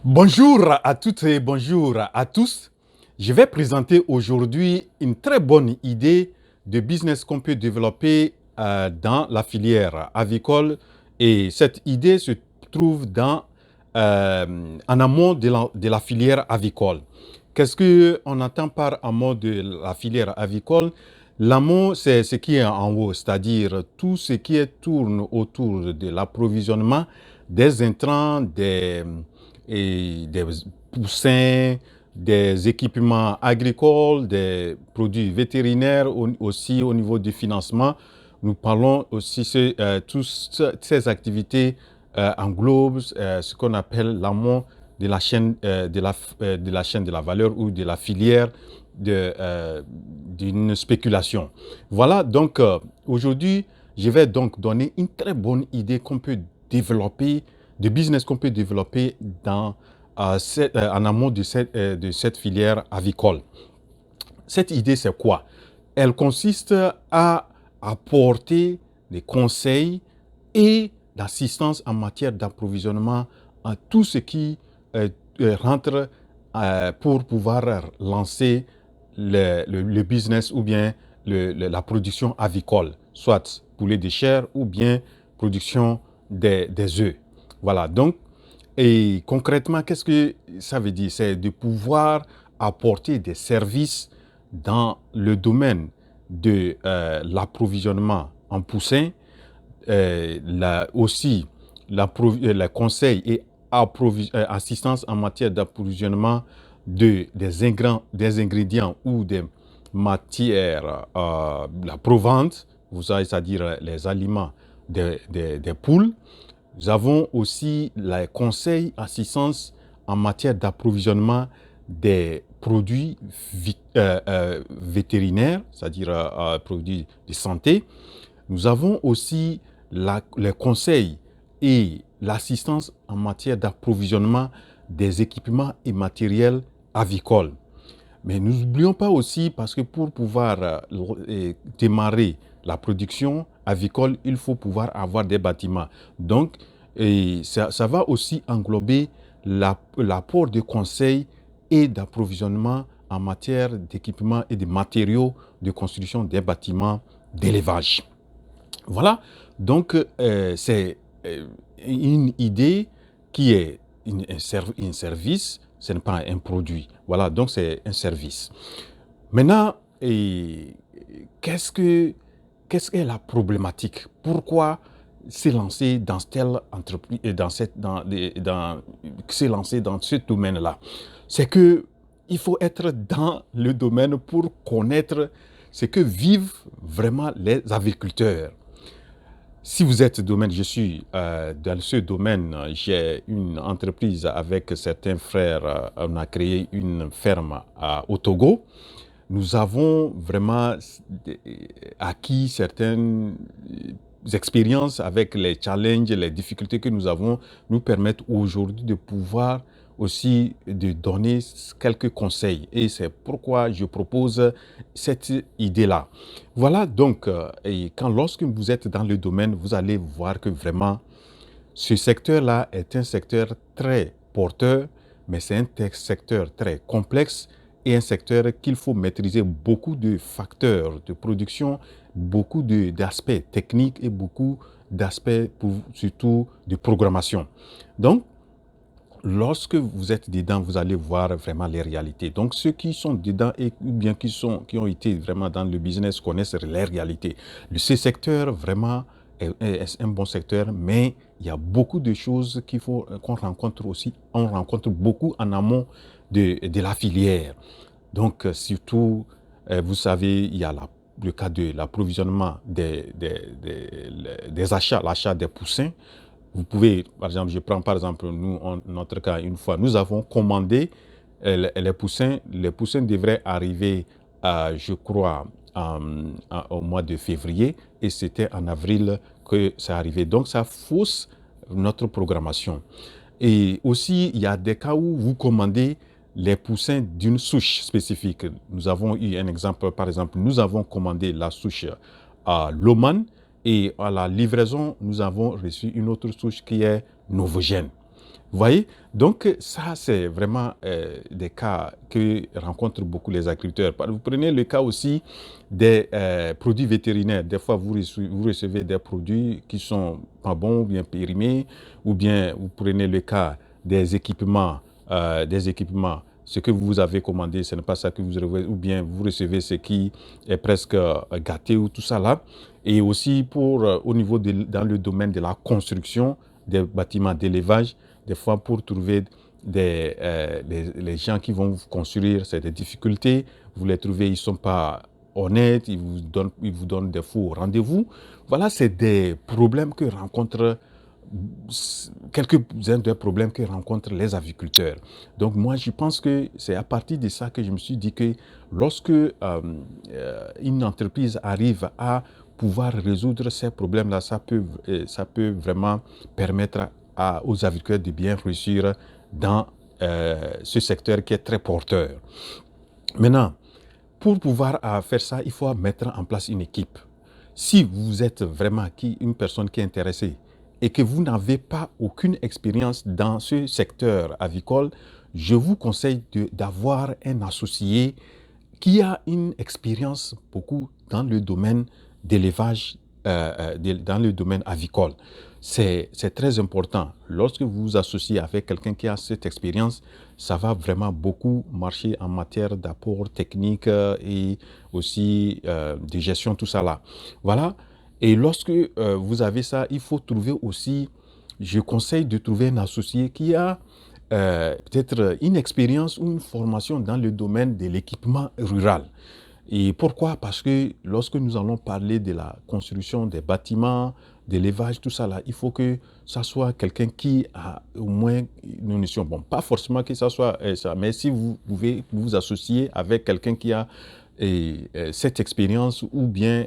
Bonjour à toutes et bonjour à tous. Je vais présenter aujourd'hui une très bonne idée de business qu'on peut développer dans la filière avicole. Et cette idée se trouve en amont de la filière avicole. Qu'est-ce qu'on entend par amont de la filière avicole? L'amont, c'est ce qui est en haut, c'est-à-dire tout ce qui tourne autour de l'approvisionnement des intrants, des poussins, des équipements agricoles, des produits vétérinaires, aussi au niveau du financement. Nous parlons aussi, toutes ces activités englobent ce qu'on appelle l'amont de la chaîne de la chaîne de la valeur ou de la filière d'une spéculation. Voilà, donc aujourd'hui, je vais donc donner une très bonne idée qu'on peut développer, de business qu'on peut développer en amont de cette filière avicole. Cette idée, c'est quoi? Elle consiste à apporter des conseils et l'assistance en matière d'approvisionnement à tout ce qui rentre pour pouvoir lancer le business ou bien la production avicole, soit poulet de chair ou bien production des œufs. Voilà, donc, et concrètement, qu'est-ce que ça veut dire? C'est de pouvoir apporter des services dans le domaine de l'approvisionnement en poussin, aussi le conseil et assistance en matière d'approvisionnement des ingrédients ou des matières la provente, vous savez, c'est-à-dire les aliments des poules. Nous avons aussi les conseils, assistance en matière d'approvisionnement des produits vétérinaires, c'est-à-dire produits de santé. Nous avons aussi les conseils et l'assistance en matière d'approvisionnement des équipements et matériels avicoles. Mais nous n'oublions pas aussi, parce que pour pouvoir démarrer la production avicole, il faut pouvoir avoir des bâtiments. Donc, ça va aussi englober l'apport de conseils et d'approvisionnement en matière d'équipements et de matériaux de construction des bâtiments d'élevage. Voilà, donc c'est une idée qui est un service, ce n'est pas un produit. Voilà, donc c'est un service. Maintenant, qu'est-ce qu'est la problématique? Pourquoi s'est lancé dans telle entreprise, s'est lancé dans ce domaine-là? C'est que il faut être dans le domaine pour connaître ce que vivent vraiment les agriculteurs. Si vous êtes domaine, je suis dans ce domaine, j'ai une entreprise avec certains frères, on a créé une ferme au Togo. Nous avons vraiment acquis certaines expériences avec les challenges, les difficultés que nous avons, nous permettent aujourd'hui de pouvoir aussi de donner quelques conseils. Et c'est pourquoi je propose cette idée-là. Voilà donc, lorsque vous êtes dans le domaine, vous allez voir que vraiment, ce secteur-là est un secteur très porteur, mais c'est un secteur très complexe et un secteur qu'il faut maîtriser beaucoup de facteurs de production, beaucoup d'aspects techniques et beaucoup d'aspects surtout de programmation. Donc, lorsque vous êtes dedans, vous allez voir vraiment les réalités. Donc, ceux qui sont dedans ou bien qui ont été vraiment dans le business connaissent les réalités. Ce secteur, vraiment, est un bon secteur, mais il y a beaucoup de choses qu'on rencontre aussi. On rencontre beaucoup en amont de la filière. Donc, surtout, vous savez, il y a le cas de l'approvisionnement des achats, l'achat des poussins. Vous pouvez, par exemple, je prends par exemple, nous, notre cas, une fois, nous avons commandé les poussins. Les poussins devraient arriver, je crois, au mois de février, et c'était en avril que ça arrivait. Donc, ça fausse notre programmation. Et aussi, il y a des cas où vous commandez les poussins d'une souche spécifique. Nous avons eu un exemple, par exemple, nous avons commandé la souche à Loman, et à la livraison, nous avons reçu une autre souche qui est Novogène. Vous voyez? Donc, ça, c'est vraiment des cas que rencontrent beaucoup les agriculteurs. Vous prenez le cas aussi des produits vétérinaires. Des fois, vous recevez des produits qui sont pas bons ou bien périmés, ou bien vous prenez le cas des équipements. Ce que vous avez commandé, ce n'est pas ça que vous recevez, ou bien vous recevez ce qui est presque gâté ou tout ça là. Et aussi au niveau dans le domaine de la construction des bâtiments d'élevage, des fois pour trouver les gens qui vont vous construire, c'est des difficultés. Vous les trouvez, ils ne sont pas honnêtes, ils vous donnent des faux rendez-vous. Voilà, c'est des problèmes que rencontrent quelques-uns des problèmes que rencontrent les aviculteurs. Donc moi, je pense que c'est à partir de ça que je me suis dit que lorsque une entreprise arrive à pouvoir résoudre ces problèmes-là, ça peut vraiment permettre aux agriculteurs de bien réussir dans ce secteur qui est très porteur. Maintenant, pour pouvoir faire ça, il faut mettre en place une équipe. Si vous êtes vraiment une personne qui est intéressée et que vous n'avez pas aucune expérience dans ce secteur avicole, je vous conseille d'avoir un associé qui a une expérience beaucoup dans le domaine d'élevage, dans le domaine avicole. C'est très important. Lorsque vous vous associez avec quelqu'un qui a cette expérience, ça va vraiment beaucoup marcher en matière d'apport technique et aussi de gestion, tout ça là. Voilà. Et lorsque vous avez ça, il faut trouver aussi, je conseille de trouver un associé qui a peut-être une expérience ou une formation dans le domaine de l'équipement rural. Et pourquoi? Parce que lorsque nous allons parler de la construction des bâtiments, de l'élevage, tout ça là, il faut que ça soit quelqu'un qui a au moins une notion. Bon, pas forcément que ça soit ça, mais si vous pouvez vous associer avec quelqu'un qui a cette expérience ou bien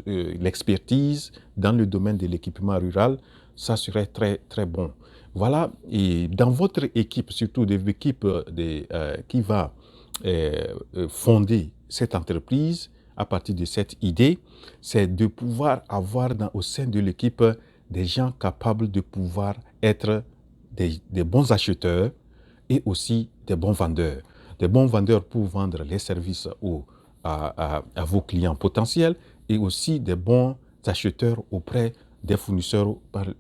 l'expertise dans le domaine de l'équipement rural, ça serait très, très bon. Voilà, et dans votre équipe, surtout de l'équipe qui va fonder cette entreprise à partir de cette idée, c'est de pouvoir avoir au sein de l'équipe des gens capables de pouvoir être des bons acheteurs et aussi des bons vendeurs. Des bons vendeurs pour vendre les services à vos clients potentiels et aussi des bons acheteurs auprès des fournisseurs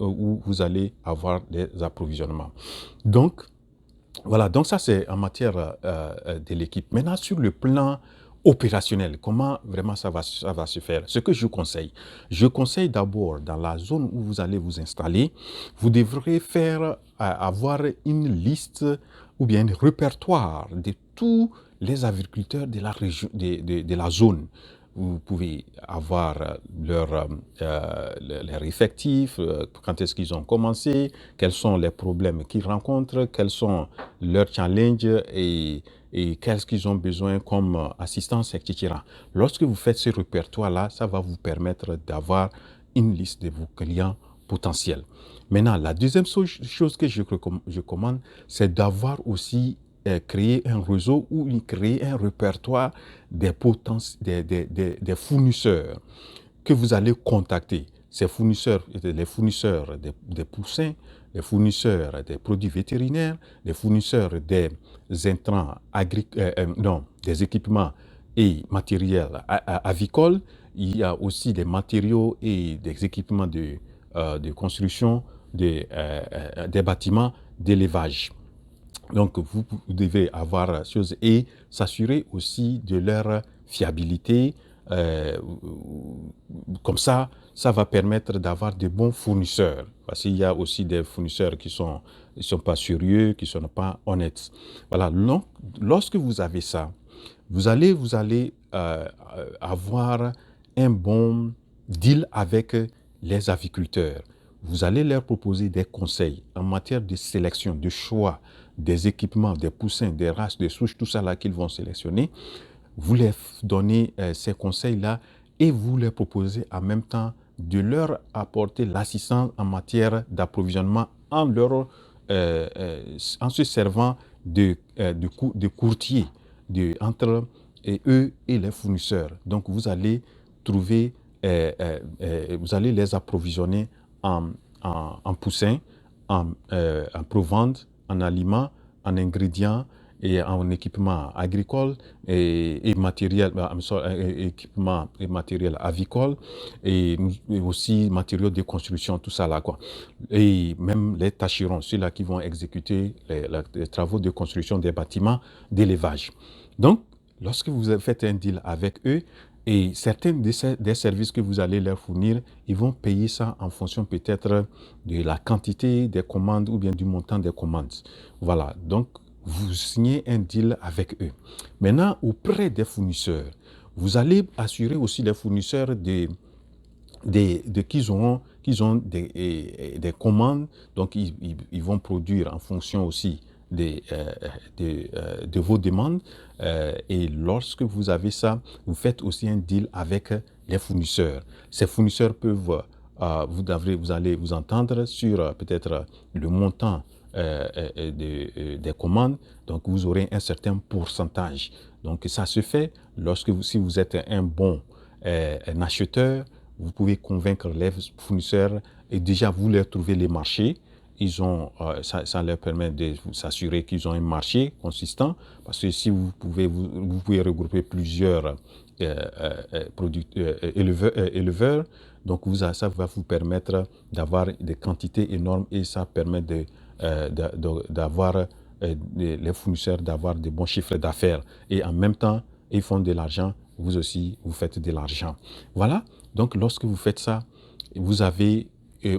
où vous allez avoir des approvisionnements. Donc, voilà, donc ça c'est en matière de l'équipe. Maintenant, sur le plan opérationnel, comment vraiment ça va se faire? Ce que je conseille d'abord dans la zone où vous allez vous installer, vous devrez avoir une liste ou bien un répertoire de tous les agriculteurs de la région, de la zone. Vous pouvez avoir leur effectif, quand est-ce qu'ils ont commencé, quels sont les problèmes qu'ils rencontrent, quels sont leurs challenges et qu'est-ce qu'ils ont besoin comme assistance, etc. Lorsque vous faites ce répertoire-là, ça va vous permettre d'avoir une liste de vos clients potentiels. Maintenant, la deuxième chose que je recommande, c'est d'avoir aussi créer un réseau ou créer un répertoire des fournisseurs que vous allez contacter. Ces fournisseurs, les fournisseurs des poussins, les fournisseurs des produits vétérinaires, les fournisseurs des intrants des équipements et matériels avicoles. Il y a aussi des matériaux et des équipements de construction des bâtiments d'élevage. Donc, vous devez avoir chose et s'assurer aussi de leur fiabilité. Comme ça va permettre d'avoir de bons fournisseurs. Parce qu'il y a aussi des fournisseurs qui sont pas sérieux, qui ne sont pas honnêtes. Voilà. Donc, lorsque vous avez ça, vous allez avoir un bon deal avec les aviculteurs. Vous allez leur proposer des conseils en matière de sélection, de choix, des équipements, des poussins, des races, des souches, tout ça là qu'ils vont sélectionner. Vous leur donnez ces conseils-là et vous leur proposez en même temps de leur apporter l'assistance en matière d'approvisionnement en se servant de courtiers entre eux et les fournisseurs. Donc, vous allez trouver, vous allez les approvisionner en poussins, en provente, en aliments, en ingrédients et en équipement agricole et matériel, équipement et matériel avicole et aussi matériaux de construction, tout ça là quoi. Et même les tâcherons, ceux-là qui vont exécuter les travaux de construction des bâtiments d'élevage. Donc, lorsque vous faites un deal avec eux, et certains des services que vous allez leur fournir, ils vont payer ça en fonction peut-être de la quantité des commandes ou bien du montant des commandes. Voilà, donc vous signez un deal avec eux. Maintenant, auprès des fournisseurs, vous allez assurer aussi les fournisseurs qu'ils ont des commandes, donc ils vont produire en fonction aussi de vos demandes. Et lorsque vous avez ça, vous faites aussi un deal avec les fournisseurs. Ces fournisseurs peuvent, vous allez vous entendre sur peut-être le montant des commandes, donc vous aurez un certain pourcentage. Donc ça se fait si vous êtes un acheteur, vous pouvez convaincre les fournisseurs et déjà vous leur trouvez les marchés. Ça leur permet de s'assurer qu'ils ont un marché consistant parce que si vous pouvez regrouper plusieurs éleveurs, donc ça va vous permettre d'avoir des quantités énormes et ça permet d'avoir les fournisseurs d'avoir de bons chiffres d'affaires et en même temps ils font de l'argent, vous aussi vous faites de l'argent. Voilà, donc lorsque vous faites ça, vous avez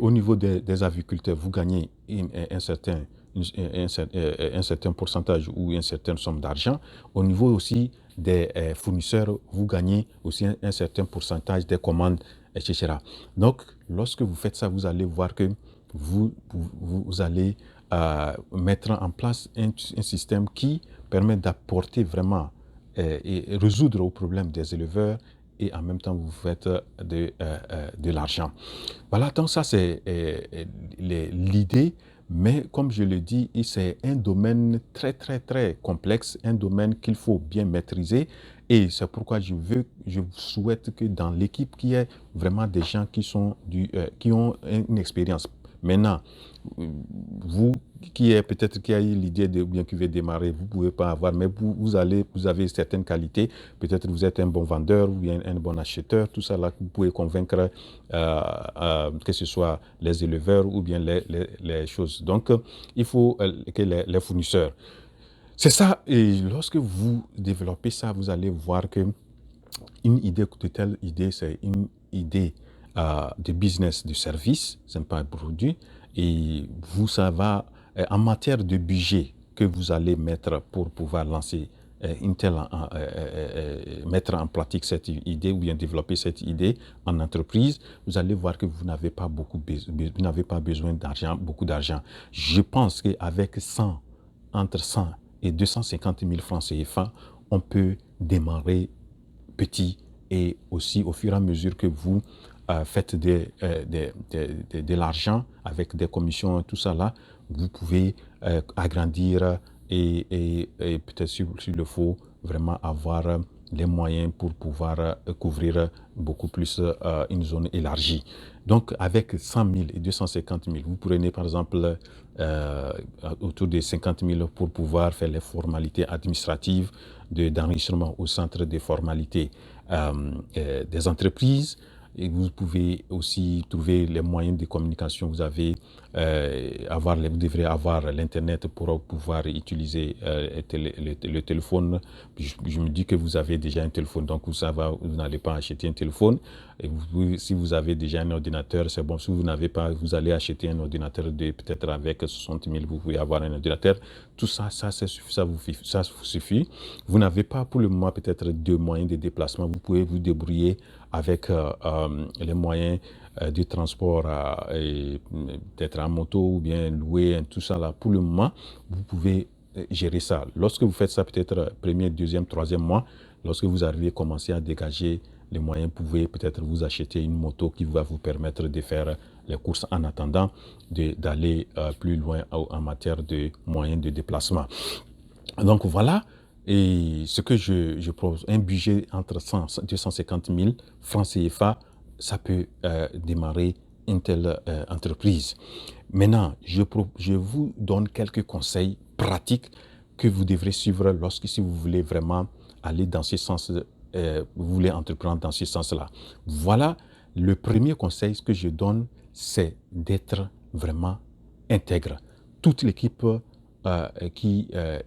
au niveau des aviculteurs, vous gagnez un certain pourcentage ou une certaine somme d'argent. Au niveau aussi des fournisseurs, vous gagnez aussi un certain pourcentage des commandes, etc. Donc, lorsque vous faites ça, vous allez voir que vous allez mettre en place un système qui permet d'apporter vraiment et résoudre aux problèmes des éleveurs et en même temps vous faites de l'argent. Voilà, donc ça c'est l'idée, mais comme je le dis, c'est un domaine très très très complexe, un domaine qu'il faut bien maîtriser et c'est pourquoi je souhaite que dans l'équipe qu'il y ait vraiment des gens qui ont une expérience. Maintenant, vous qui avez l'idée de bien qui veut démarrer, vous ne pouvez pas avoir, mais vous avez certaines qualités. Peut-être vous êtes un bon vendeur ou bien un bon acheteur, tout ça là, vous pouvez convaincre que ce soit les éleveurs ou bien les choses. Donc, il faut que les fournisseurs. C'est ça, et lorsque vous développez ça, vous allez voir que une idée de telle idée, c'est une idée de business, de service, ce n'est pas un produit. Et vous, ça va, en matière de budget que vous allez mettre pour pouvoir lancer mettre en pratique cette idée ou bien développer cette idée en entreprise, vous allez voir que vous n'avez pas besoin d'argent, beaucoup d'argent. Je pense qu'avec entre 100 et 250 000 francs CFA, on peut démarrer petit et aussi au fur et à mesure que vous faites de l'argent avec des commissions et tout ça là, vous pouvez agrandir et peut-être s'il le faut vraiment avoir les moyens pour pouvoir couvrir beaucoup plus une zone élargie. Donc avec 100 000 et 250 000, vous prenez par exemple autour de 50 000 pour pouvoir faire les formalités administratives d'enregistrement au centre des formalités des entreprises. Et vous pouvez aussi trouver les moyens de communication. Vous devrez avoir l'Internet pour pouvoir utiliser le téléphone. Je me dis que vous avez déjà un téléphone, donc vous n'allez pas acheter un téléphone. Et si vous avez déjà un ordinateur, c'est bon. Si vous n'avez pas, vous allez acheter un ordinateur peut-être avec 60 000, vous pouvez avoir un ordinateur. Tout ça, ça vous suffit. Vous n'avez pas pour le moment peut-être de moyens de déplacement. Vous pouvez vous débrouiller avec les moyens de transport, peut-être en moto ou bien louer, tout ça là. Pour le moment, vous pouvez gérer ça. Lorsque vous faites ça peut-être premier, deuxième, troisième mois, lorsque vous arrivez à commencer à dégager les moyens, vous pouvez peut-être vous acheter une moto qui va vous permettre de faire les courses en attendant d'aller plus loin en matière de moyens de déplacement. Donc voilà. Et ce que je propose, un budget entre 100 et 250 000 francs CFA, ça peut démarrer une telle entreprise. Maintenant, je vous donne quelques conseils pratiques que vous devrez suivre lorsque si vous voulez vraiment aller dans ce sens, vous voulez entreprendre dans ce sens-là. Voilà, le premier conseil que je donne, c'est d'être vraiment intègre. Toute l'équipe qui est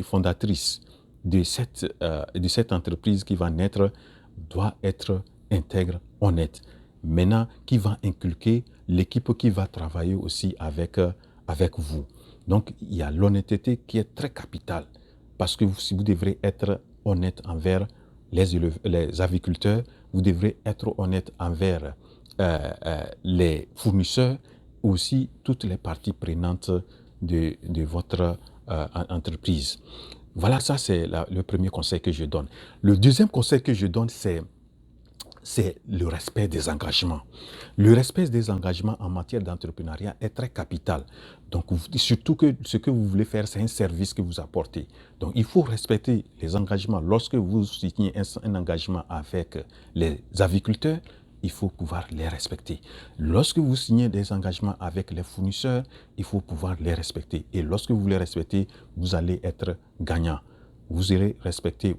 fondatrice de cette entreprise qui va naître doit être intègre, honnête. Maintenant, qui va inculquer l'équipe qui va travailler aussi avec vous. Donc, il y a l'honnêteté qui est très capitale parce que si vous devrez être honnête envers les agriculteurs, vous devrez être honnête envers les fournisseurs, aussi toutes les parties prenantes de votre entreprise. Voilà, ça c'est le premier conseil que je donne. Le deuxième conseil que je donne, c'est le respect des engagements. Le respect des engagements en matière d'entrepreneuriat est très capital. Donc, surtout que ce que vous voulez faire, c'est un service que vous apportez. Donc, il faut respecter les engagements. Lorsque vous signez un engagement avec les aviculteurs, il faut pouvoir les respecter. Lorsque vous signez des engagements avec les fournisseurs, il faut pouvoir les respecter. Et lorsque vous les respectez, vous allez être gagnant. Vous irez respecter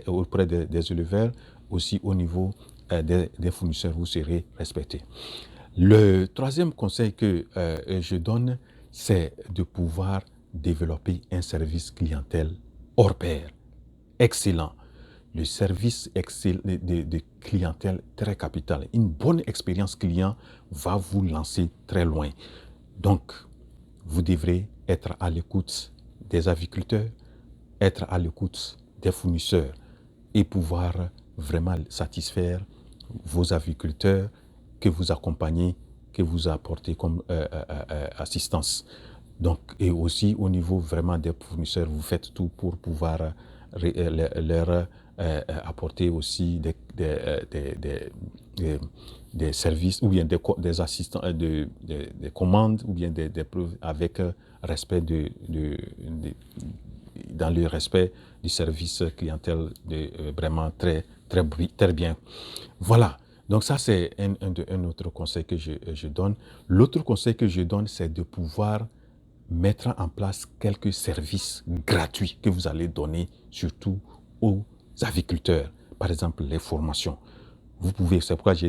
auprès des éleveurs, aussi au niveau des fournisseurs, vous serez respecté. Le troisième conseil que je donne, c'est de pouvoir développer un service clientèle hors pair, excellent. Le service de clientèle très capital. Une bonne expérience client va vous lancer très loin. Donc, vous devrez être à l'écoute des aviculteurs, être à l'écoute des fournisseurs et pouvoir vraiment satisfaire vos aviculteurs que vous accompagnez, que vous apportez comme assistance. Donc, et aussi au niveau vraiment des fournisseurs, vous faites tout pour pouvoir leur apporter aussi des services ou bien des assistants, des commandes ou bien des preuves avec respect dans le respect du service clientèle vraiment très bien. Voilà. Donc ça, c'est un autre conseil que je donne. L'autre conseil que je donne, c'est de pouvoir mettre en place quelques services gratuits que vous allez donner, surtout aux aviculteurs. Par exemple, les formations. Vous pouvez, c'est pourquoi je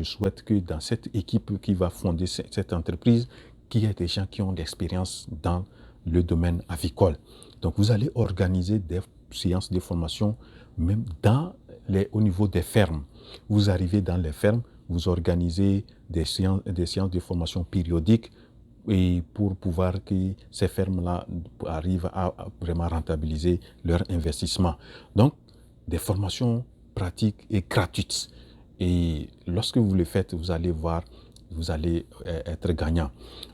souhaite que dans cette équipe qui va fonder cette entreprise, qu'il y ait des gens qui ont l'expérience dans le domaine avicole. Donc, vous allez organiser des séances de formation même au niveau des fermes. Vous arrivez dans les fermes, vous organisez des séances de formation périodiques et pour pouvoir que ces fermes-là arrivent à vraiment rentabiliser leur investissement. Donc, des formations pratiques et gratuites. Et lorsque vous le faites, vous allez voir, vous allez être gagnant.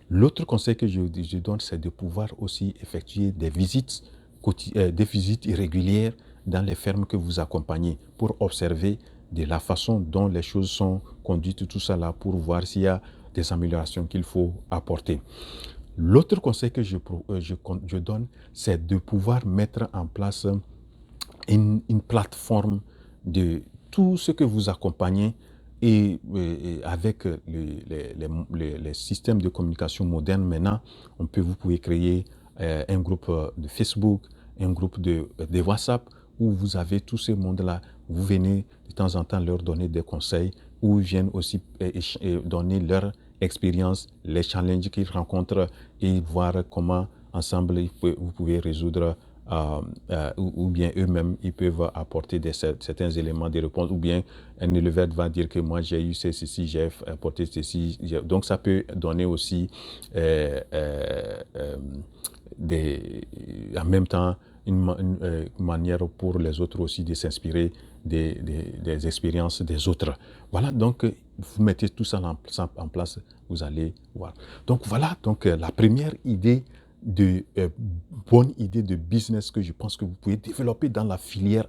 L'autre conseil que je donne, c'est de pouvoir aussi effectuer des visites régulières dans les fermes que vous accompagnez pour observer de la façon dont les choses sont conduites, tout ça là, pour voir s'il y a des améliorations qu'il faut apporter. L'autre conseil que je donne, c'est de pouvoir mettre en place une plateforme de tout ce que vous accompagnez et avec les systèmes de communication modernes maintenant, vous pouvez créer un groupe de Facebook, un groupe de WhatsApp où vous avez tous ces mondes-là. Vous venez de temps en temps leur donner des conseils ou ils viennent aussi donner leur expérience, les challenges qu'ils rencontrent et voir comment ensemble vous pouvez résoudre ou bien eux-mêmes, ils peuvent apporter certains éléments de réponse, ou bien un éleveur va dire que moi j'ai eu ceci, j'ai apporté ceci. Donc ça peut donner aussi en même temps une manière pour les autres aussi de s'inspirer des expériences des autres. Voilà, donc vous mettez tout ça en place, vous allez voir. Donc voilà, donc la première bonne idée de business que je pense que vous pouvez développer dans la filière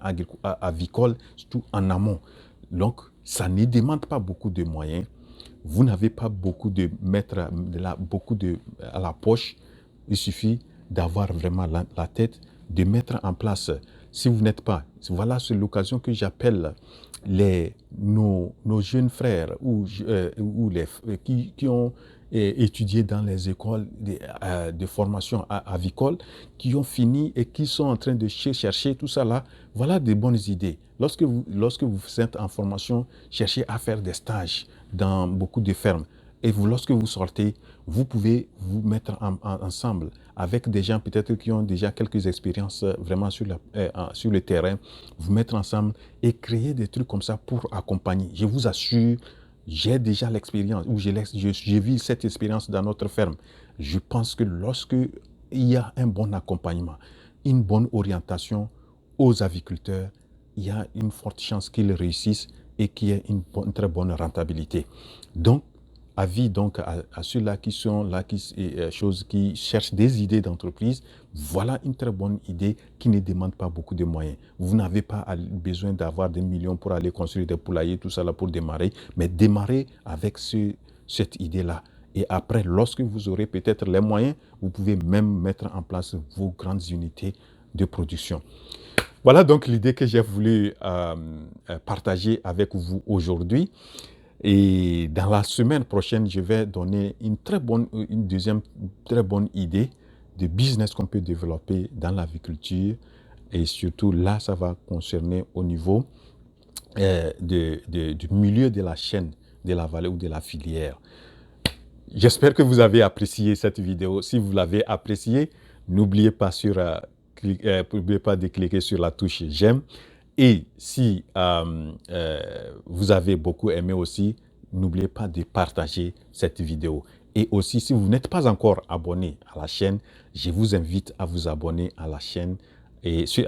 avicole, surtout en amont. Donc, ça ne demande pas beaucoup de moyens. Vous n'avez pas beaucoup de mettre beaucoup à la poche. Il suffit d'avoir vraiment la tête, de mettre en place Si vous n'êtes pas, voilà, c'est l'occasion que j'appelle nos jeunes frères qui ont étudié dans les écoles de formation avicole, qui ont fini et qui sont en train de chercher tout ça là. Voilà des bonnes idées. Lorsque vous êtes en formation, cherchez à faire des stages dans beaucoup de fermes. Et lorsque vous sortez, vous pouvez vous mettre ensemble avec des gens peut-être qui ont déjà quelques expériences vraiment sur le terrain, vous mettre ensemble et créer des trucs comme ça pour accompagner. Je vous assure, j'ai déjà l'expérience, ou j'ai vu cette expérience dans notre ferme. Je pense que lorsque il y a un bon accompagnement, une bonne orientation aux aviculteurs, il y a une forte chance qu'ils réussissent et qu'il y ait une très bonne rentabilité. Donc, avis donc à ceux-là qui sont là, qui cherchent des idées d'entreprise, voilà une très bonne idée qui ne demande pas beaucoup de moyens. Vous n'avez pas besoin d'avoir des millions pour aller construire des poulaillers, tout ça là pour démarrer, mais démarrer avec cette idée-là. Et après, lorsque vous aurez peut-être les moyens, vous pouvez même mettre en place vos grandes unités de production. Voilà donc l'idée que j'ai voulu partager avec vous aujourd'hui. Et dans la semaine prochaine, je vais donner une deuxième très bonne idée de business qu'on peut développer dans l'aviculture. Et surtout, là, ça va concerner au niveau du milieu de la chaîne de la vallée ou de la filière. J'espère que vous avez apprécié cette vidéo. Si vous l'avez appréciée, n'oubliez pas de cliquer sur la touche j'aime. Et si vous avez beaucoup aimé aussi, n'oubliez pas de partager cette vidéo. Et aussi, si vous n'êtes pas encore abonné à la chaîne, je vous invite à vous abonner à la chaîne. Et sur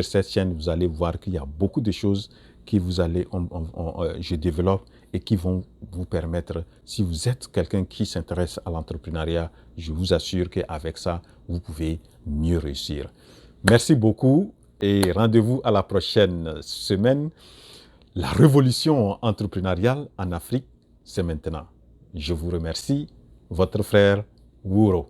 cette chaîne, vous allez voir qu'il y a beaucoup de choses que je développe et qui vont vous permettre, si vous êtes quelqu'un qui s'intéresse à l'entrepreneuriat, je vous assure qu'avec ça, vous pouvez mieux réussir. Merci beaucoup. Et rendez-vous à la prochaine semaine. La révolution entrepreneuriale en Afrique, c'est maintenant. Je vous remercie, votre frère Wouro.